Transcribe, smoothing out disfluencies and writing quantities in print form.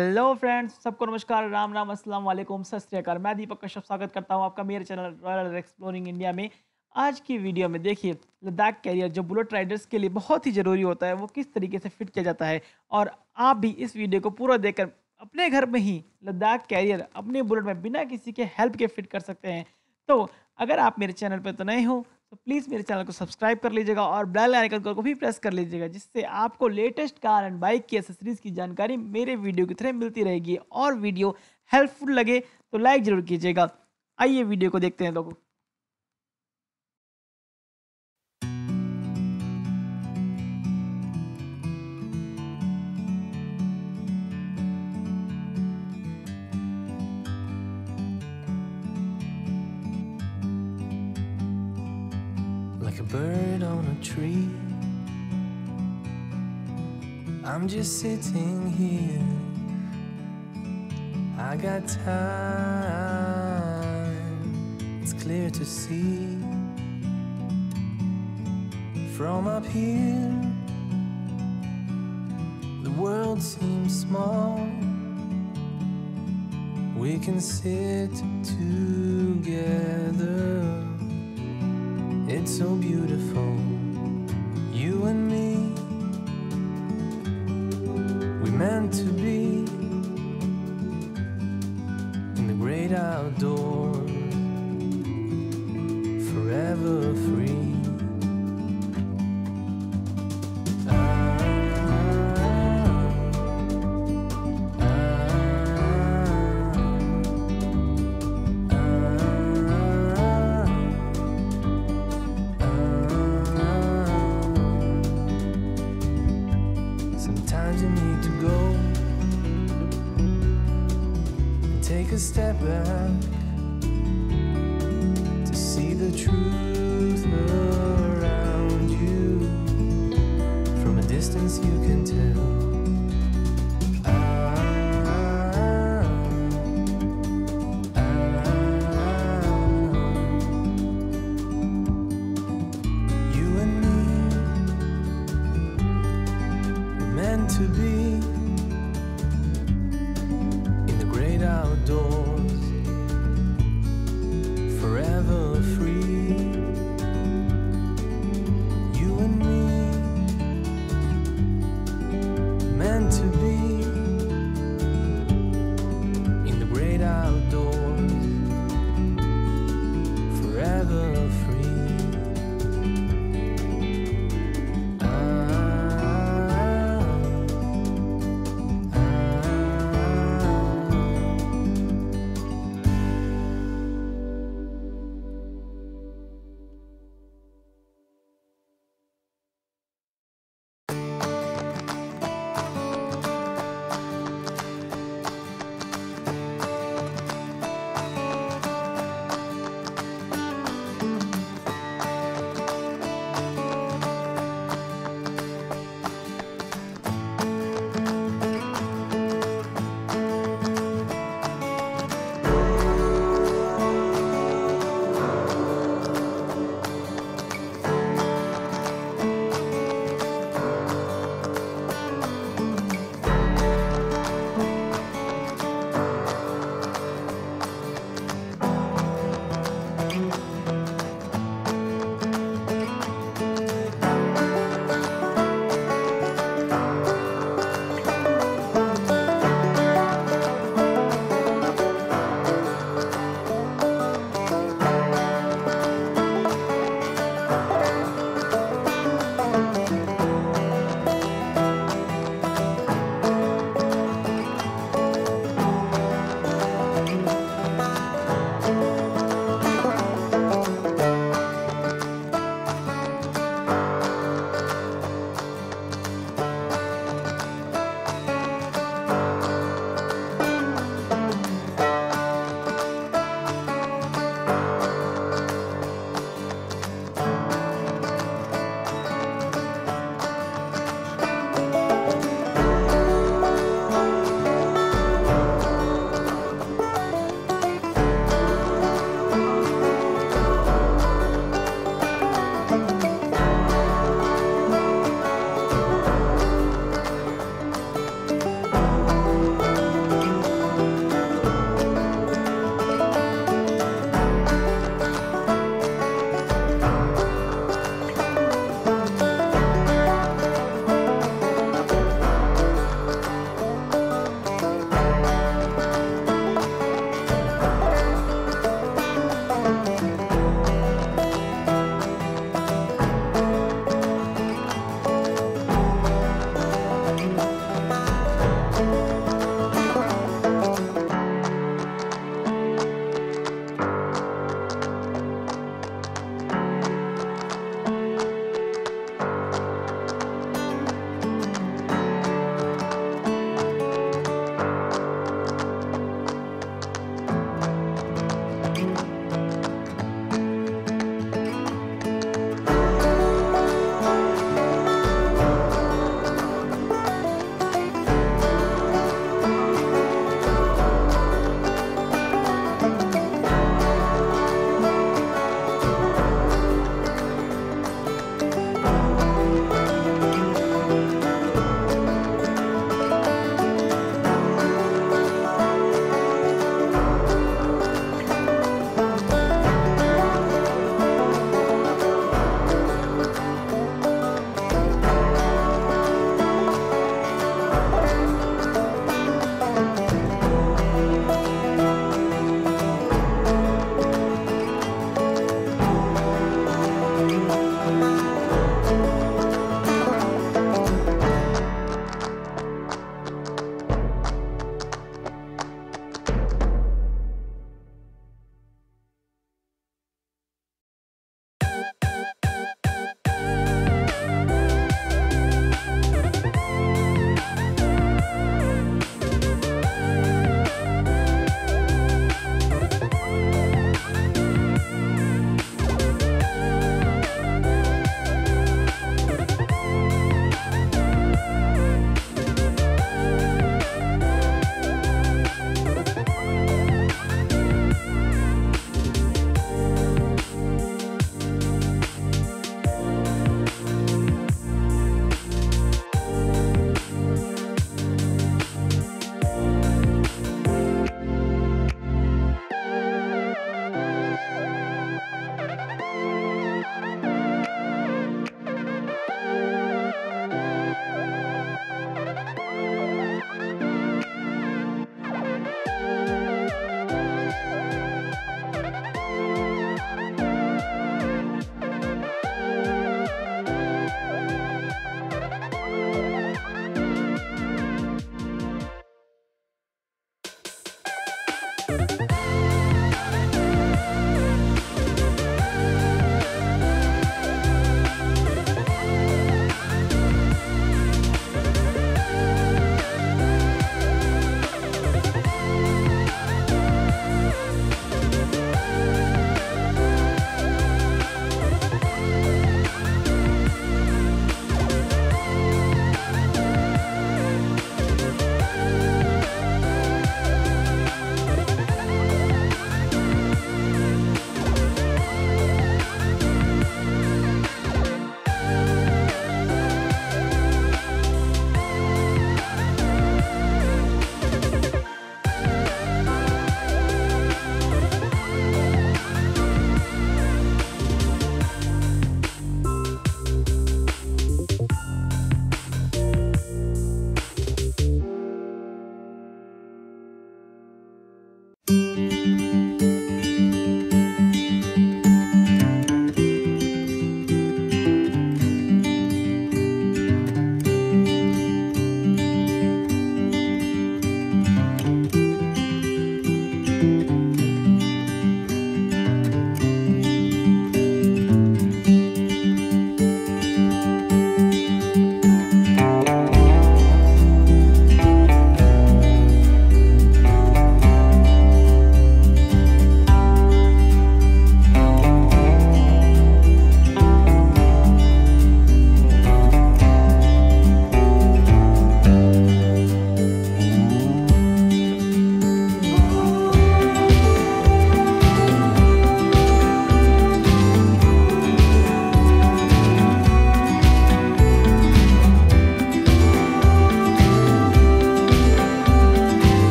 Hello friends, सबको नमस्कार, राम राम, अस्सलाम वालेकुम, सत श्री अकाल। मैं दीपक कश्यप स्वागत करता हूं आपका मेरे चैनल रॉयल एक्सप्लोरिंग इंडिया में। आज की वीडियो में देखिए लद्दाख कैरियर जो बुलेट राइडर्स के लिए बहुत ही ज़रूरी होता है वो किस तरीके से फिट किया जाता है। और आप भी इस वीडियो को पूरा देखकर अपने घर में ही लद्दाख कैरियर अपने बुलेट में बिना किसी के हेल्प के फिट कर सकते हैं। तो अगर आप मेरे चैनल पर तो नए हो तो प्लीज़ मेरे चैनल को सब्सक्राइब कर लीजिएगा और बेल आइकन को भी प्रेस कर लीजिएगा, जिससे आपको लेटेस्ट कार एंड बाइक की एक्सेसरीज की जानकारी मेरे वीडियो की तरह मिलती रहेगी। और वीडियो हेल्पफुल लगे तो लाइक ज़रूर कीजिएगा। आइए वीडियो को देखते हैं लोगों। Like a bird on a tree, I'm just sitting here. I got time, it's clear to see. From up here, the world seems small. We can sit together. It's so beautiful, you and me. We meant to be in the great outdoors, forever free. Sometimes you need to go and take a step back to see the truth around you. From a distance you can tell. You and me, meant to be.